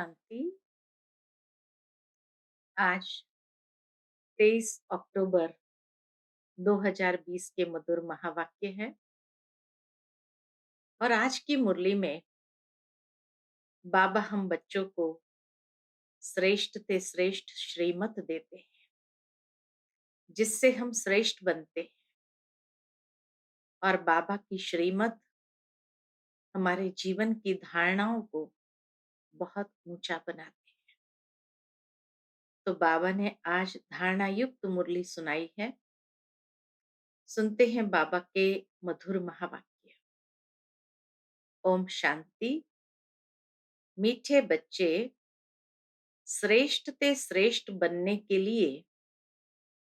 शांति। आज 23 अक्टूबर 2020 के मधुर महावाक्य है और आज की मुरली में बाबा हम बच्चों को श्रेष्ठ ते श्रेष्ठ श्रीमत देते हैं, जिससे हम श्रेष्ठ बनते हैं। और बाबा की श्रीमत हमारे जीवन की धारणाओं को बहुत ऊंचा बनाती है। तो बाबा ने आज धारणा युक्त मुरली सुनाई है। सुनते हैं बाबा के मधुर महावाक्य। ओम शांति। मीठे बच्चे, श्रेष्ठ ते श्रेष्ठ बनने के लिए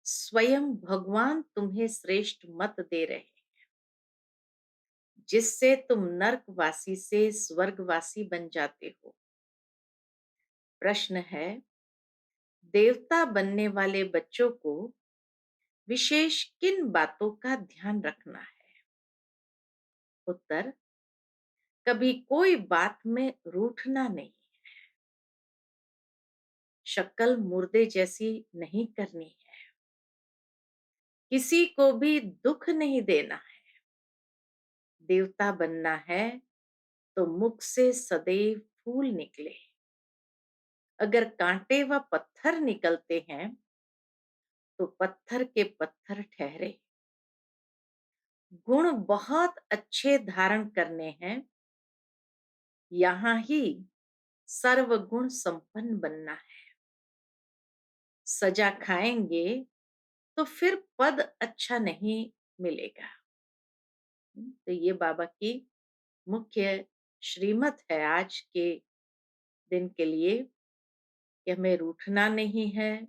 स्वयं भगवान तुम्हें श्रेष्ठ मत दे रहे हैं, जिससे तुम नरकवासी से स्वर्गवासी बन जाते हो। प्रश्न है, देवता बनने वाले बच्चों को विशेष किन बातों का ध्यान रखना है? उत्तर, कभी कोई बात में रूठना नहीं, शक्ल मुर्दे जैसी नहीं करनी है, किसी को भी दुख नहीं देना है। देवता बनना है तो मुख से सदैव फूल निकले। अगर कांटे व पत्थर निकलते हैं तो पत्थर के पत्थर ठहरे। गुण बहुत अच्छे धारण करने हैं, यहाँ ही सर्वगुण संपन्न बनना है। सजा खाएंगे तो फिर पद अच्छा नहीं मिलेगा। तो ये बाबा की मुख्य श्रीमत है आज के दिन के लिए कि हमें रूठना नहीं है,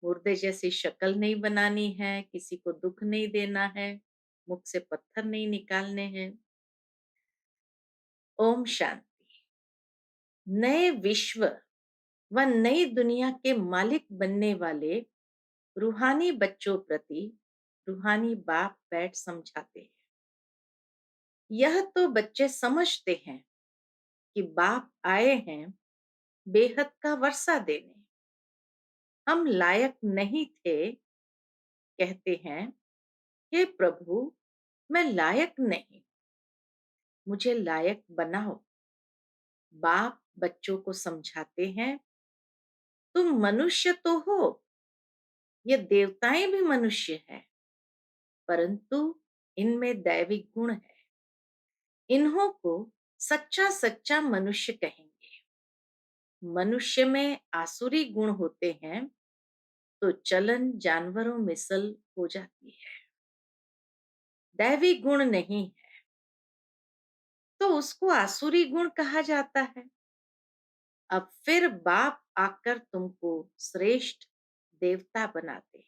मुर्दे जैसी शक्ल नहीं बनानी है, किसी को दुख नहीं देना है, मुख से पत्थर नहीं निकालने हैं। ओम शांति। नए विश्व व नई दुनिया के मालिक बनने वाले रूहानी बच्चों प्रति रूहानी बाप बैठ समझाते हैं। यह तो बच्चे समझते हैं कि बाप आए हैं बेहद का वर्षा देने। हम लायक नहीं थे, कहते हैं, हे प्रभु मैं लायक नहीं, मुझे लायक बनाओ। बाप बच्चों को समझाते हैं, तुम मनुष्य तो हो, ये देवताएं भी मनुष्य हैं, परंतु इनमें दैवी गुण है। इन्हों को सच्चा सच्चा मनुष्य कहेंगे। मनुष्य में आसुरी गुण होते हैं तो चलन जानवरों मिसल हो जाती है। दैवी गुण नहीं है तो उसको आसुरी गुण कहा जाता है। अब फिर बाप आकर तुमको श्रेष्ठ देवता बनाते हैं।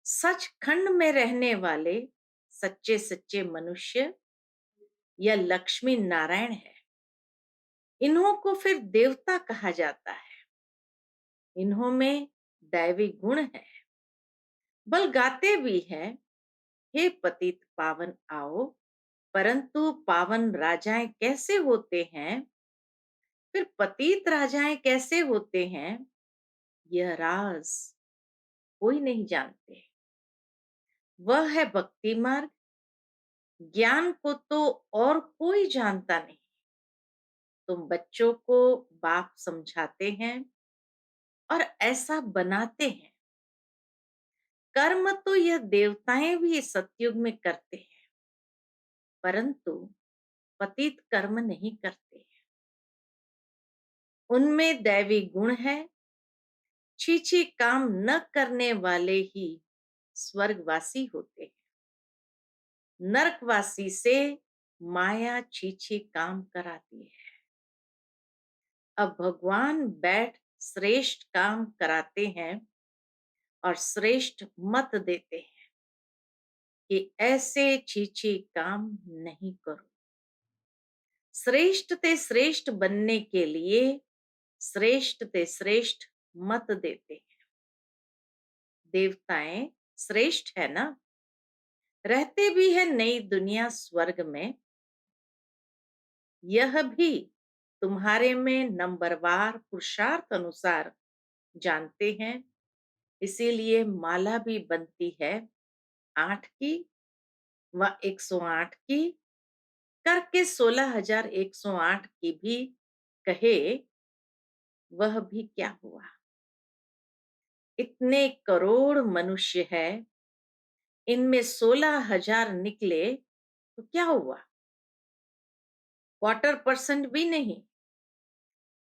सचखंड में रहने वाले सच्चे सच्चे मनुष्य या लक्ष्मी नारायण है। इन्हों को फिर देवता कहा जाता है। इन्हों में दैवी गुण है। बल गाते भी हैं, हे पतित पावन आओ, परंतु पावन राजाएं कैसे होते हैं, फिर पतित राजाएं कैसे होते हैं, यह राज कोई नहीं जानते। वह है भक्ति मार्ग। ज्ञान को तो और कोई जानता नहीं। तुम बच्चों को बाप समझाते हैं और ऐसा बनाते हैं। कर्म तो यह देवताएं भी सतयुग में करते हैं, परंतु पतित कर्म नहीं करते हैं। उनमें दैवी गुण है। छीछी काम न करने वाले ही स्वर्गवासी होते हैं। नरकवासी से माया छीछी काम कराती है। अब भगवान बैठ श्रेष्ठ काम कराते हैं और श्रेष्ठ मत देते हैं कि ऐसे छीछी काम नहीं करो। श्रेष्ठ ते श्रेष्ठ बनने के लिए श्रेष्ठ ते श्रेष्ठ मत देते हैं। देवताएं श्रेष्ठ है ना, रहते भी है नई दुनिया स्वर्ग में। यह भी तुम्हारे में नंबरवार पुरुषार्थ अनुसार जानते हैं, इसीलिए माला भी बनती है 8 की व 108 की, करके 16,108 की भी कहे, वह भी क्या हुआ। इतने करोड़ मनुष्य है, इनमें 16,000 निकले तो क्या हुआ, 25% भी नहीं।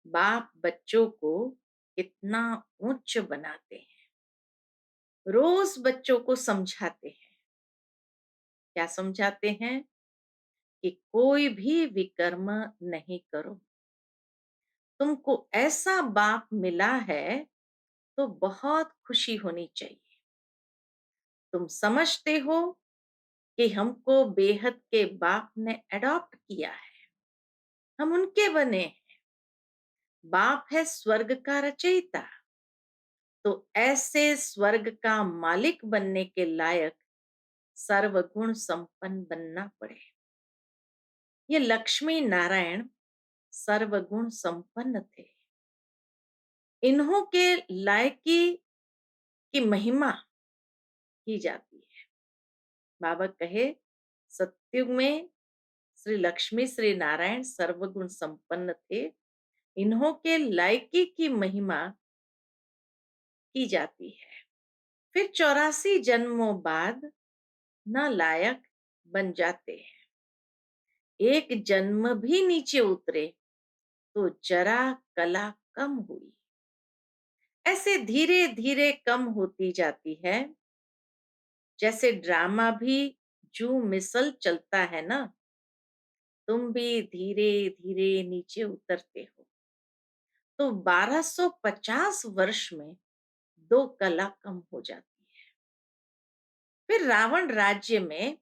बाप बच्चों को इतना उच्च बनाते हैं, रोज बच्चों को समझाते हैं। क्या समझाते हैं? कि कोई भी विकर्म नहीं करो, तुमको ऐसा बाप मिला है तो बहुत खुशी होनी चाहिए। तुम समझते हो कि हमको बेहद के बाप ने अडॉप्ट किया है, हम उनके बने हैं। बाप है स्वर्ग का रचयिता, तो ऐसे स्वर्ग का मालिक बनने के लायक सर्वगुण संपन्न बनना पड़े। ये लक्ष्मी नारायण सर्वगुण संपन्न थे। इन्हों के लायकी की महिमा की जाती है। बाबा कहे, सतयुग में श्री लक्ष्मी श्री नारायण सर्वगुण संपन्न थे, इन्हों के लायकी की महिमा की जाती है। फिर 84 जन्मों बाद न लायक बन जाते हैं। एक जन्म भी नीचे उतरे तो जरा कला कम हुई। ऐसे धीरे धीरे कम होती जाती है। जैसे ड्रामा भी जू मिसल चलता है ना, तुम भी धीरे धीरे नीचे उतरते हो। तो 1250 वर्ष में 2 कला कम हो जाती है। फिर रावण राज्य में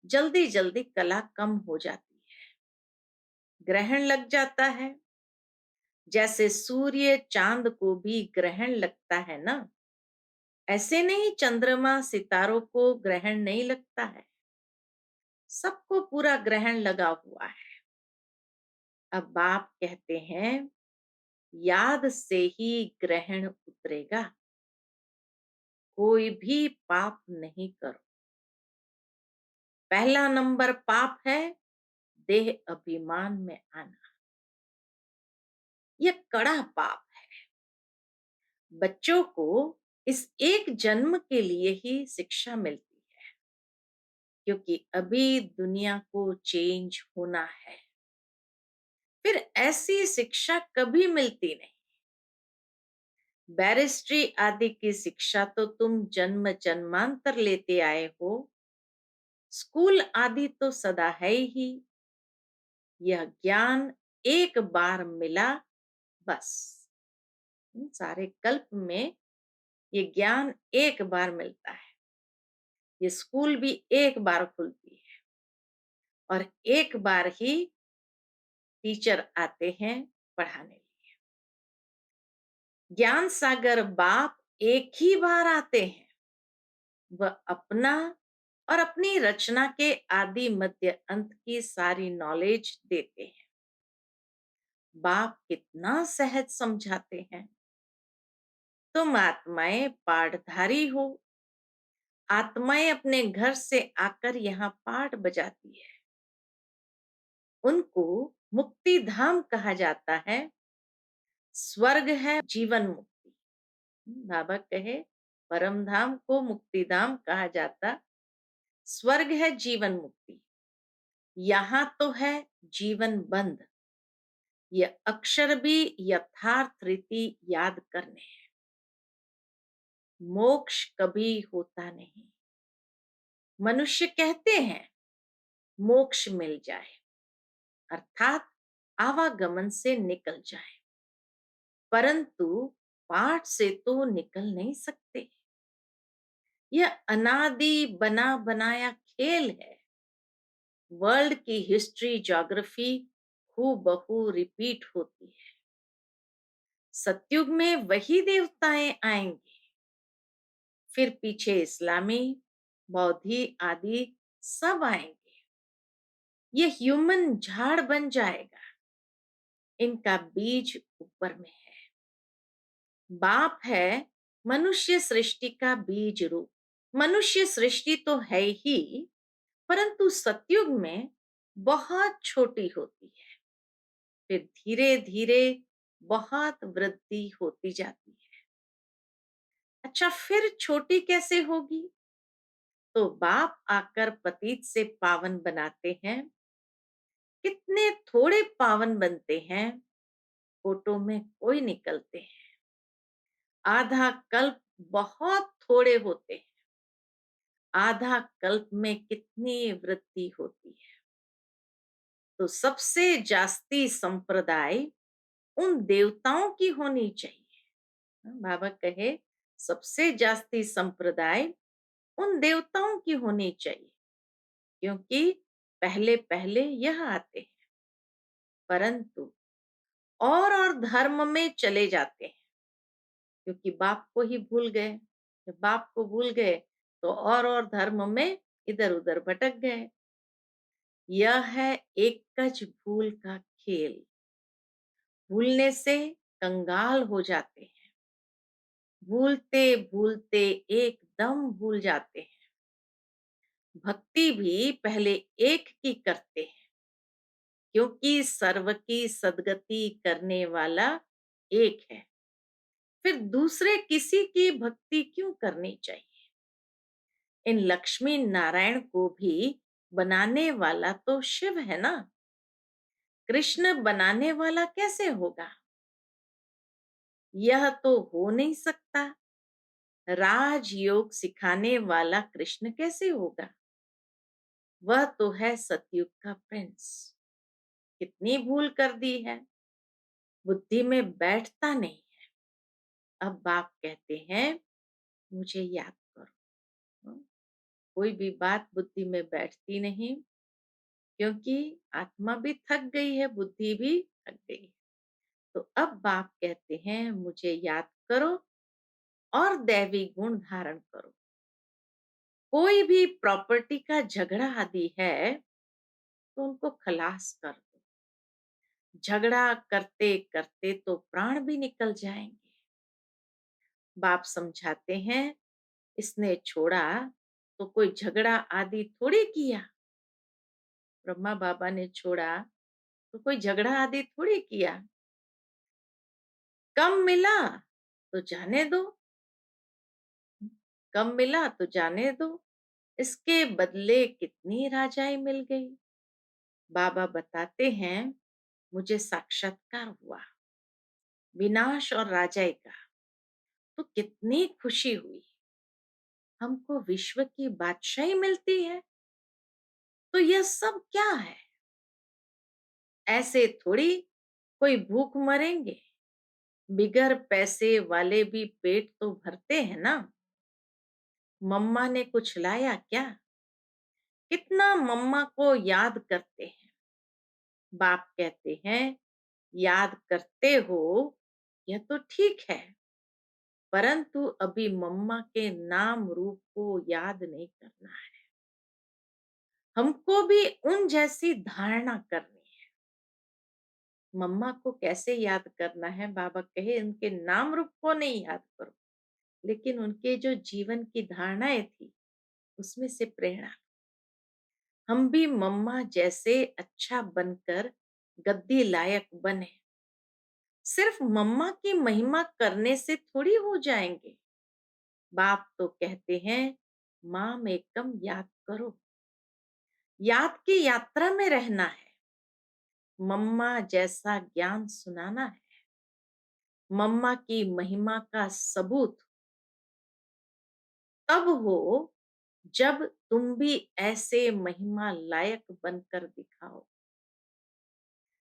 जल्दी जल्दी कला कम हो जाती है। ग्रहण लग जाता है। जैसे सूर्य चांद को भी ग्रहण लगता है ना, ऐसे नहीं चंद्रमा सितारों को ग्रहण नहीं लगता है। सबको पूरा ग्रहण लगा हुआ है। अब बाप कहते हैं, याद से ही ग्रहण उतरेगा, कोई भी पाप नहीं करो। पहला नंबर पाप है देह अभिमान में आना। यह कड़ा पाप है। बच्चों को इस एक जन्म के लिए ही शिक्षा मिलती है, क्योंकि अभी दुनिया को चेंज होना है। फिर ऐसी शिक्षा कभी मिलती नहीं। बैरिस्ट्री आदि की शिक्षा तो तुम जन्म जन्मांतर लेते आए हो। स्कूल आदि तो सदा है ही। यह ज्ञान एक बार मिला, बस। सारे कल्प में ये ज्ञान एक बार मिलता है। ये स्कूल भी एक बार खुलती है और एक बार ही टीचर आते हैं पढ़ाने लिए। ज्ञान सागर बाप एक ही बार आते हैं। वह अपना और अपनी रचना के आदि मध्य अंत की सारी नॉलेज देते हैं। बाप कितना सहज समझाते हैं। तुम आत्माएं पाठधारी हो। आत्माएं अपने घर से आकर यहाँ पाठ बजाती है। उनको मुक्ति धाम कहा जाता है। स्वर्ग है जीवन मुक्ति। बाबा कहे, परम धाम को मुक्ति धाम कहा जाता, स्वर्ग है जीवन मुक्ति। यहाँ तो है जीवन बंद। ये अक्षर भी यथार्थ रीति याद करने हैं। मोक्ष कभी होता नहीं। मनुष्य कहते हैं मोक्ष मिल जाए, अर्थात आवागमन से निकल जाए, परंतु पाठ से तो निकल नहीं सकते। यह अनादि बना बनाया खेल है। वर्ल्ड की हिस्ट्री ज्योग्राफी हूबहू रिपीट होती है। सतयुग में वही देवताएं आएंगे, फिर पीछे इस्लामी, बौद्धि आदि सब आएंगे। ये ह्यूमन झाड़ बन जाएगा। इनका बीज ऊपर में है। बाप है मनुष्य सृष्टि का बीज रूप। मनुष्य सृष्टि तो है ही, परंतु सतयुग में बहुत छोटी होती है, फिर धीरे धीरे बहुत वृद्धि होती जाती है। अच्छा, फिर छोटी कैसे होगी? तो बाप आकर पतित से पावन बनाते हैं। कितने थोड़े पावन बनते हैं, फोटो में कोई निकलते हैं। आधा कल्प बहुत थोड़े होते हैं, आधा कल्प में कितनी वृद्धि होती है। तो सबसे जास्ती संप्रदाय उन देवताओं की होनी चाहिए। बाबा कहे सबसे जास्ती संप्रदाय उन देवताओं की होनी चाहिए, क्योंकि पहले पहले यह आते हैं। परंतु और धर्म में चले जाते हैं, क्योंकि बाप को ही भूल गए। जब बाप को भूल गए तो और धर्म में इधर उधर भटक गए। यह है एकच भूल का खेल। भूलने से कंगाल हो जाते हैं, भूलते भूलते एकदम भूल जाते हैं। भक्ति भी पहले एक की करते हैं, क्योंकि सर्व की सदगति करने वाला एक है। फिर दूसरे किसी की भक्ति क्यों करनी चाहिए? इन लक्ष्मी नारायण को भी बनाने वाला तो शिव है ना। कृष्ण बनाने वाला कैसे होगा? यह तो हो नहीं सकता। राजयोग सिखाने वाला कृष्ण कैसे होगा? वह तो है सतयुग का प्रिंस। कितनी भूल कर दी है, बुद्धि में बैठता नहीं। अब बाप कहते हैं मुझे याद करो। हम्म, कोई भी बात बुद्धि में बैठती नहीं, क्योंकि आत्मा भी थक गई है, बुद्धि भी थक गई है। तो अब बाप कहते हैं मुझे याद करो और दैवी गुण धारण करो। कोई भी प्रॉपर्टी का झगड़ा आदि है तो उनको खलास कर दो। झगड़ा करते करते तो प्राण भी निकल जाएंगे। बाप समझाते हैं इसने छोड़ा तो कोई झगड़ा आदि थोड़ी किया। ब्रह्मा बाबा ने छोड़ा तो कोई झगड़ा आदि थोड़ी किया। कम मिला तो जाने दो, कम मिला तो जाने दो। इसके बदले कितनी राजाएं मिल गई। बाबा बताते हैं मुझे साक्षात्कार हुआ विनाश और राजाई का, तो कितनी खुशी हुई। हमको विश्व की बादशाही मिलती है, तो यह सब क्या है? ऐसे थोड़ी कोई भूख मरेंगे। बिगर पैसे वाले भी पेट तो भरते हैं ना। मम्मा ने कुछ लाया क्या? कितना मम्मा को याद करते हैं। बाप कहते हैं याद करते हो, यह तो ठीक है, परंतु अभी मम्मा के नाम रूप को याद नहीं करना है। हमको भी उन जैसी धारणा करनी है। मम्मा को कैसे याद करना है? बाबा कहे उनके नाम रूप को नहीं याद करो, लेकिन उनके जो जीवन की धारणाएं थी उसमें से प्रेरणा। हम भी मम्मा जैसे अच्छा बनकर गद्दी लायक बने। सिर्फ मम्मा की महिमा करने से थोड़ी हो जाएंगे। बाप तो कहते हैं माम एकम याद करो। याद की यात्रा में रहना है। मम्मा जैसा ज्ञान सुनाना है। मम्मा की महिमा का सबूत तब हो जब तुम भी ऐसे महिमा लायक बनकर दिखाओ।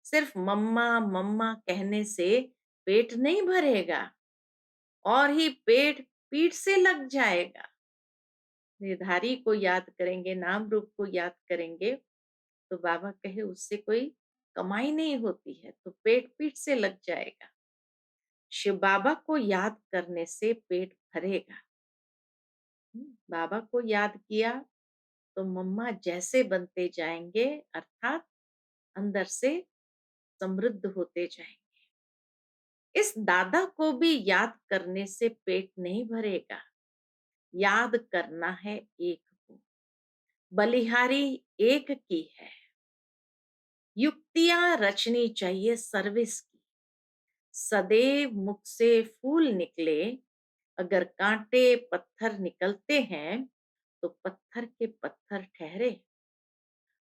सिर्फ मम्मा मम्मा कहने से पेट नहीं भरेगा, और ही पेट पीठ से लग जाएगा। निर्धारी को याद करेंगे, नाम रूप को याद करेंगे, तो बाबा कहे उससे कोई कमाई नहीं होती है, तो पेट पीठ से लग जाएगा। शिव बाबा को याद करने से पेट भरेगा। बाबा को याद किया तो मम्मा जैसे बनते जाएंगे, अर्थात अंदर से समृद्ध होते जाएंगे। इस दादा को भी याद करने से पेट नहीं भरेगा। याद करना है एक को, बलिहारी एक की है। युक्तियां रचनी चाहिए सर्विस की। सदैव मुख से फूल निकले, अगर कांटे पत्थर निकलते हैं तो पत्थर के पत्थर ठहरे।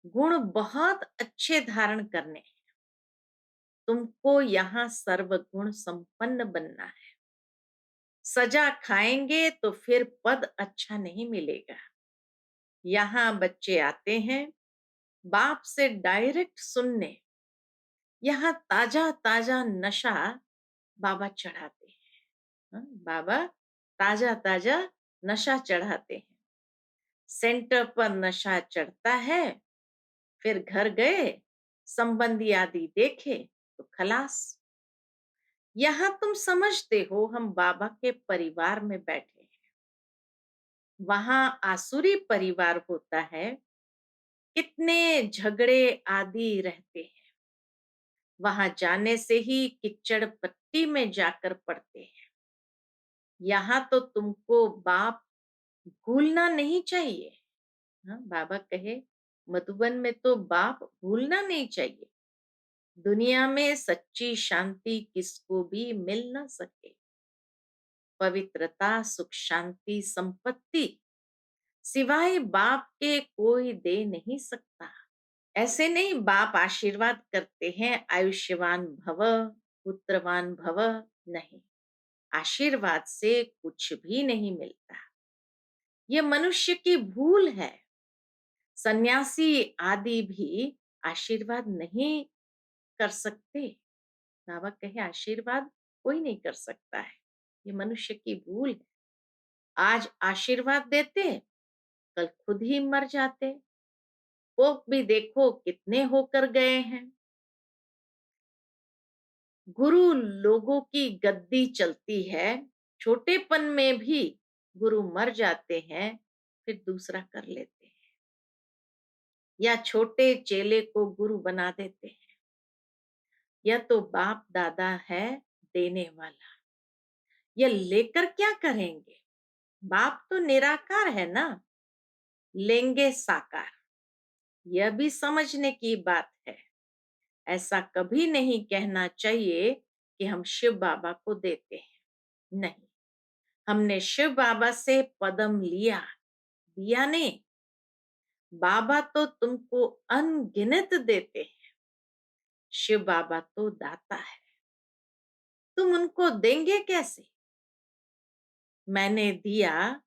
गुण बहुत अच्छे धारण करने हैं। तुमको यहाँ सर्वगुण संपन्न बनना है। सजा खाएंगे तो फिर पद अच्छा नहीं मिलेगा। यहाँ बच्चे आते हैं बाप से डायरेक्ट सुनने। यहाँ ताजा ताजा नशा बाबा चढ़ाते हैं। बाबा ताजा ताजा नशा चढ़ाते हैं। सेंटर पर नशा चढ़ता है, फिर घर गए, संबंधी आदि देखे तो खलास। यहाँ तुम समझते हो हम बाबा के परिवार में बैठे हैं। वहां आसुरी परिवार होता है, कितने झगड़े आदि रहते हैं। वहां जाने से ही किच्चड़ पट्टी में जाकर पड़ते हैं। यहाँ तो तुमको बाप भूलना नहीं चाहिए। हाँ, बाबा कहे मधुबन में तो बाप भूलना नहीं चाहिए। दुनिया में सच्ची शांति किसको भी मिल न सके। पवित्रता, सुख, शांति, संपत्ति सिवाय बाप के कोई दे नहीं सकता। ऐसे नहीं बाप आशीर्वाद करते हैं आयुष्यवान भव, पुत्रवान भव। नहीं, आशीर्वाद से कुछ भी नहीं मिलता। ये मनुष्य की भूल है। सन्यासी आदि भी आशीर्वाद नहीं कर सकते। बाबा कहे आशीर्वाद कोई नहीं कर सकता है, ये मनुष्य की भूल है। आज आशीर्वाद देते, कल खुद ही मर जाते। पोप भी देखो कितने होकर गए हैं। गुरु लोगों की गद्दी चलती है, छोटेपन में भी गुरु मर जाते हैं, फिर दूसरा कर लेते हैं, या छोटे चेले को गुरु बना देते हैं। यह तो बाप दादा है देने वाला। यह लेकर क्या करेंगे? बाप तो निराकार है ना, लेंगे साकार। यह भी समझने की बात है। ऐसा कभी नहीं कहना चाहिए कि हम शिव बाबा को देते हैं। नहीं, हमने शिव बाबा से पदम लिया, दिया नहीं। बाबा तो तुमको अनगिनत देते हैं। शिव बाबा तो दाता है, तुम उनको देंगे कैसे? मैंने दिया,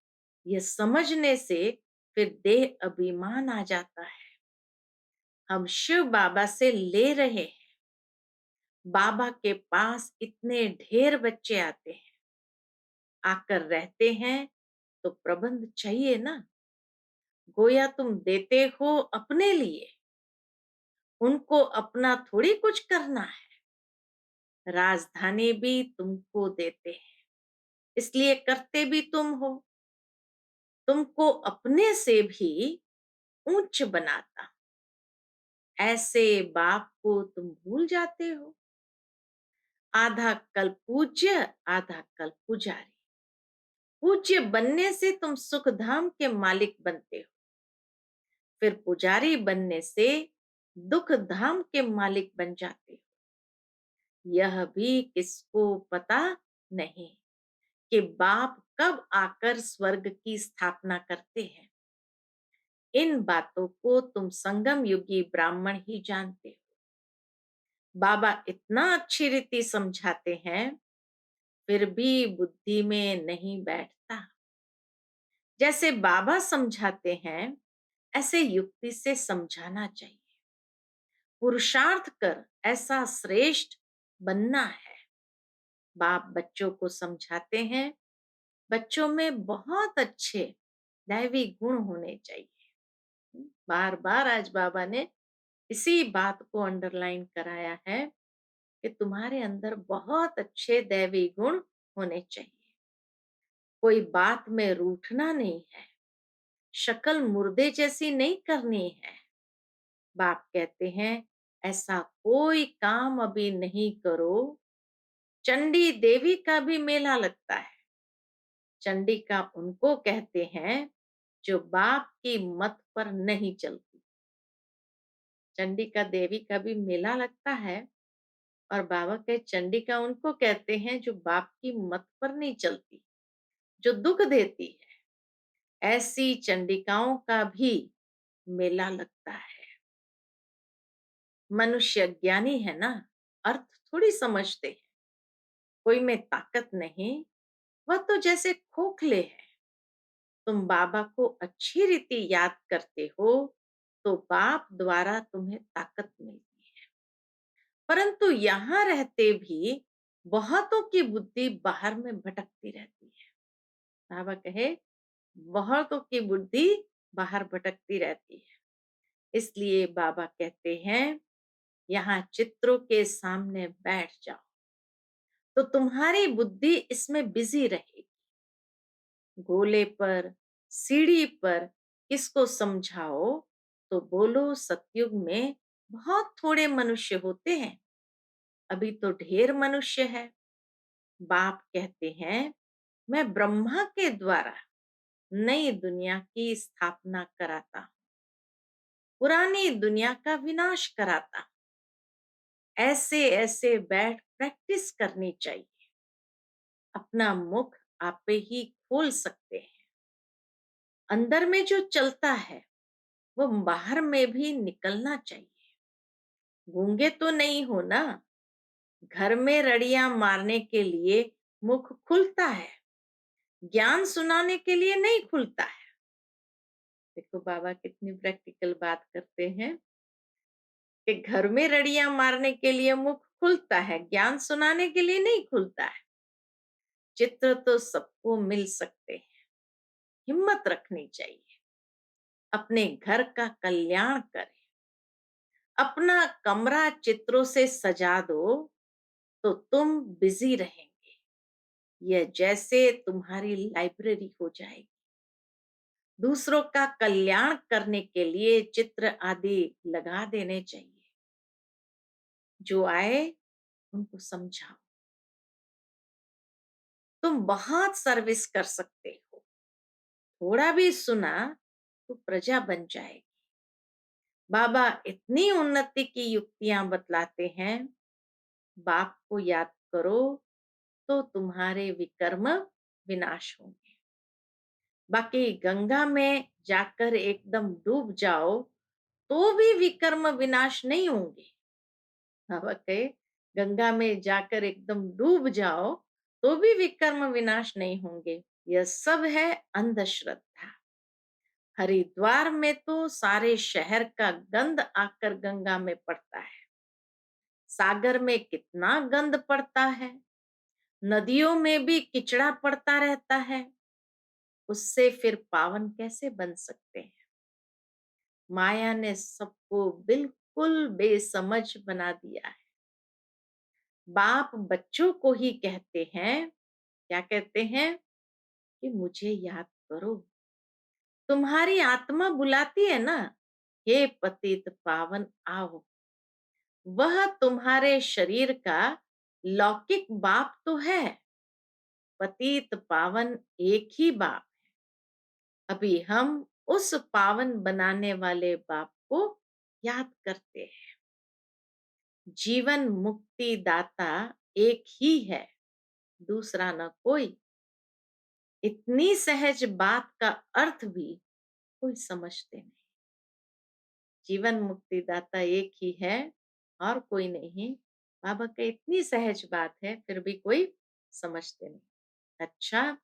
ये समझने से फिर देह अभिमान आ जाता है। हम शिव बाबा से ले रहे हैं। बाबा के पास इतने ढेर बच्चे आते हैं, आकर रहते हैं, तो प्रबंध चाहिए ना। गोया तुम देते हो अपने लिए, उनको अपना थोड़ी कुछ करना है। राजधानी भी तुमको देते हैं, इसलिए करते भी तुम हो। तुमको अपने से भी ऊंच बनाता। ऐसे बाप को तुम भूल जाते हो। आधा कल पूज्य, आधा कल पुजारी। पूज्य बनने से तुम सुख धाम के मालिक बनते हो, फिर पुजारी बनने से दुख धाम के मालिक बन जाते हो। यह भी किसको पता नहीं कि बाप कब आकर स्वर्ग की स्थापना करते हैं। इन बातों को तुम संगम युगी ब्राह्मण ही जानते हो। बाबा इतना अच्छी रीति समझाते हैं, फिर भी बुद्धि में नहीं बैठता। जैसे बाबा समझाते हैं, ऐसे युक्ति से समझाना चाहिए। पुरुषार्थ कर ऐसा श्रेष्ठ बनना है। बाप बच्चों को समझाते हैं, बच्चों में बहुत अच्छे दैवी गुण होने चाहिए। बार बार आज बाबा ने इसी बात को अंडरलाइन कराया है कि तुम्हारे अंदर बहुत अच्छे दैवी गुण होने चाहिए। कोई बात में रूठना नहीं है, शक्ल मुर्दे जैसी नहीं करनी है। बाप कहते हैं ऐसा कोई काम अभी नहीं करो। चंडी देवी का भी मेला लगता है। चंडिका उनको कहते हैं जो बाप की मत पर नहीं चलती। चंडिका देवी का भी मेला लगता है और बाबा के चंडिका उनको कहते हैं जो बाप की मत पर नहीं चलती, जो दुख देती है। ऐसी चंडिकाओं का भी मेला लगता है। मनुष्य ज्ञानी है ना, अर्थ थोड़ी समझते हैं। कोई में ताकत नहीं, वह तो जैसे खोखले है। तुम बाबा को अच्छी रीति याद करते हो तो बाप द्वारा तुम्हें ताकत मिलती है। परंतु यहाँ रहते भी बहुतों की बुद्धि बाहर में भटकती रहती है। बाबा कहे बहुतों की बुद्धि बाहर भटकती रहती है। इसलिए बाबा कहते हैं यहाँ चित्रों के सामने बैठ जाओ तो तुम्हारी बुद्धि इसमें बिजी रहेगी। गोले पर, सीढ़ी पर किसको समझाओ तो बोलो सतयुग में बहुत थोड़े मनुष्य होते हैं, अभी तो ढेर मनुष्य है। बाप कहते हैं मैं ब्रह्मा के द्वारा नई दुनिया की स्थापना कराता हूं, पुरानी दुनिया का विनाश कराता हूं। ऐसे ऐसे बैठ प्रैक्टिस करनी चाहिए। अपना मुख आप ही खोल सकते हैं। अंदर में जो चलता है वो बाहर में भी निकलना चाहिए। गूंगे तो नहीं हो ना। घर में रड़ियां मारने के लिए मुख खुलता है, ज्ञान सुनाने के लिए नहीं खुलता है। देखो बाबा कितनी प्रैक्टिकल बात करते हैं कि घर में रड़ियां मारने के लिए मुख खुलता है, ज्ञान सुनाने के लिए नहीं खुलता है। चित्र तो सबको मिल सकते हैं, हिम्मत रखनी चाहिए। अपने घर का कल्याण करें। अपना कमरा चित्रों से सजा दो तो तुम बिजी रहेंगे। यह जैसे तुम्हारी लाइब्रेरी हो जाएगी। दूसरों का कल्याण करने के लिए चित्र आदि लगा देने चाहिए। जो आए उनको समझाओ। तुम बहुत सर्विस कर सकते हो। थोड़ा भी सुना तो प्रजा बन जाएगी। बाबा इतनी उन्नति की युक्तियां बतलाते हैं। बाप को याद करो तो तुम्हारे विकर्म विनाश होंगे। बाकी गंगा में जाकर एकदम डूब जाओ तो भी विकर्म विनाश नहीं होंगे। बाबा कहे गंगा में जाकर एकदम डूब जाओ तो भी विकर्म विनाश नहीं होंगे। यह सब है अंधश्रद्धा। हरिद्वार में तो सारे शहर का गंद आकर गंगा में पड़ता है। सागर में कितना गंद पड़ता है। नदियों में भी किचड़ा पड़ता रहता है। उससे फिर पावन कैसे बन सकते हैं। माया ने सबको बिल्कुल बेसमझ बना दिया है। बाप बच्चों को ही कहते हैं, क्या कहते हैं कि मुझे याद करो। तुम्हारी आत्मा बुलाती है ना, हे पतित पावन आओ। वह तुम्हारे शरीर का लौकिक बाप तो है, पतित पावन एक ही बाप। अभी हम उस पावन बनाने वाले बाप को याद करते हैं। जीवन मुक्ति दाता एक ही है, दूसरा न कोई। इतनी सहज बात का अर्थ भी कोई समझते नहीं। जीवन मुक्ति दाता एक ही है और कोई नहीं। बाबा का इतनी सहज बात है फिर भी कोई समझते नहीं। अच्छा,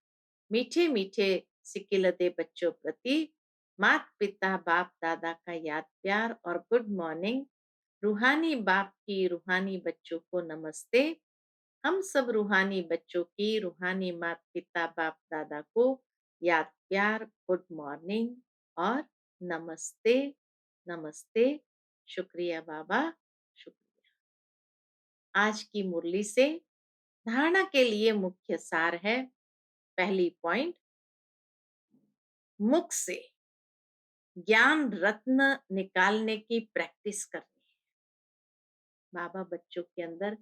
मीठे मीठे सिकिलते बच्चों प्रति माता पिता बाप दादा का याद प्यार और गुड मॉर्निंग। रूहानी बाप की रूहानी बच्चों को नमस्ते। हम सब रूहानी बच्चों की रूहानी माता पिता बाप दादा को याद प्यार गुड मॉर्निंग और नमस्ते। नमस्ते। शुक्रिया बाबा, शुक्रिया। आज की मुरली से धारणा के लिए मुख्य सार है। पहली पॉइंट, मुख से ज्ञान रत्न निकालने की प्रैक्टिस करनी है। बाबा बच्चों के अंदर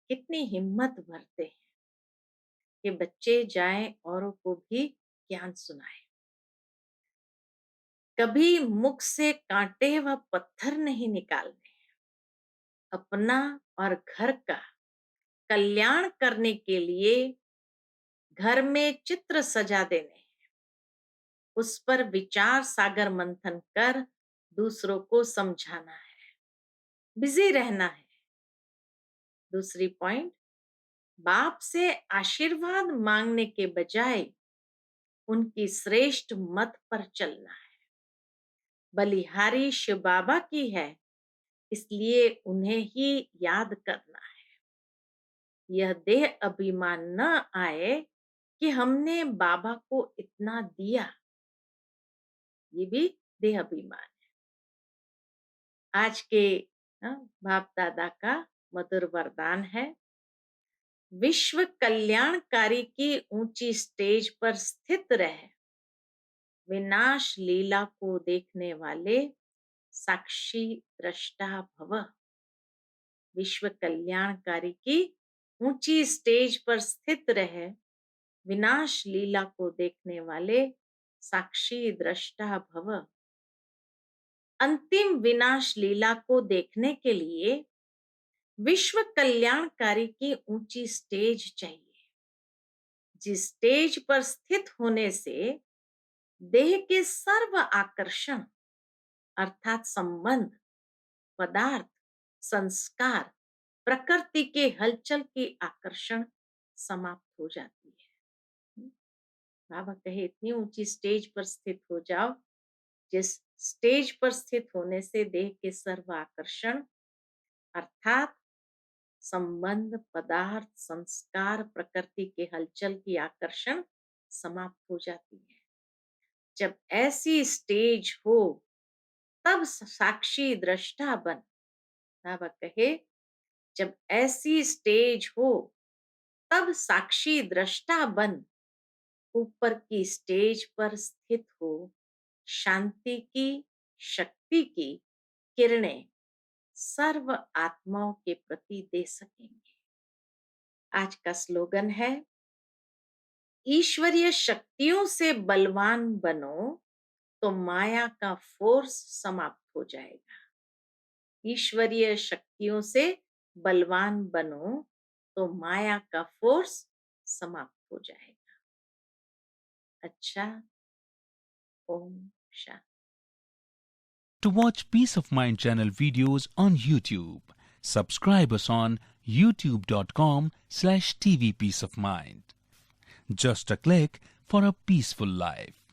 कितनी हिम्मत भरते हैं कि बच्चे जाएं औरों को भी ज्ञान सुनाएं। कभी मुख से कांटे व पत्थर नहीं निकालने, अपना और घर का कल्याण करने के लिए घर में चित्र सजा देने, उस पर विचार सागर मंथन कर दूसरों को समझाना है, बिजी रहना है। दूसरी पॉइंट, बाप से आशीर्वाद मांगने के बजाय उनकी श्रेष्ठ मत पर चलना है। बलिहारी शिव बाबा की है, इसलिए उन्हें ही याद करना है। यह देह अभिमान न आए कि हमने बाबा को इतना दिया, ये भी देह अभिमान है। आज के बाप दादा का मधुर वरदान है, विश्व कल्याणकारी की ऊंची स्टेज पर स्थित रहे, विनाश लीला को देखने वाले साक्षी दृष्टा भव। विश्व कल्याणकारी की ऊंची स्टेज पर स्थित रहे, विनाश लीला को देखने वाले साक्षी दृष्टा भव। अंतिम विनाश लीला को देखने के लिए विश्व कल्याणकारी की ऊंची स्टेज चाहिए, जिस स्टेज पर स्थित होने से देह के सर्व आकर्षण अर्थात संबंध, पदार्थ, संस्कार, प्रकृति के हलचल की आकर्षण समाप्त हो जाती है। बाबा कहे इतनी ऊंची स्टेज पर स्थित हो जाओ, जिस स्टेज पर स्थित होने से देह के सर्व आकर्षण अर्थात संबंध, पदार्थ, संस्कार, प्रकृति के हलचल की आकर्षण समाप्त हो जाती है। जब ऐसी स्टेज हो तब साक्षी दृष्टा बन। बाबा कहे जब ऐसी स्टेज हो तब साक्षी दृष्टा बन, ऊपर की स्टेज पर स्थित हो, शांति की, शक्ति की किरणें सर्व आत्माओं के प्रति दे सकेंगे। आज का स्लोगन है, ईश्वरीय शक्तियों से बलवान बनो तो माया का फोर्स समाप्त हो जाएगा। ईश्वरीय शक्तियों से बलवान बनो तो माया का फोर्स समाप्त हो जाएगा। अच्छा, Om Shanti. To watch Peace of Mind channel videos on YouTube, subscribe us on youtube.com/tvpeaceofmind. Just a click for a peaceful life.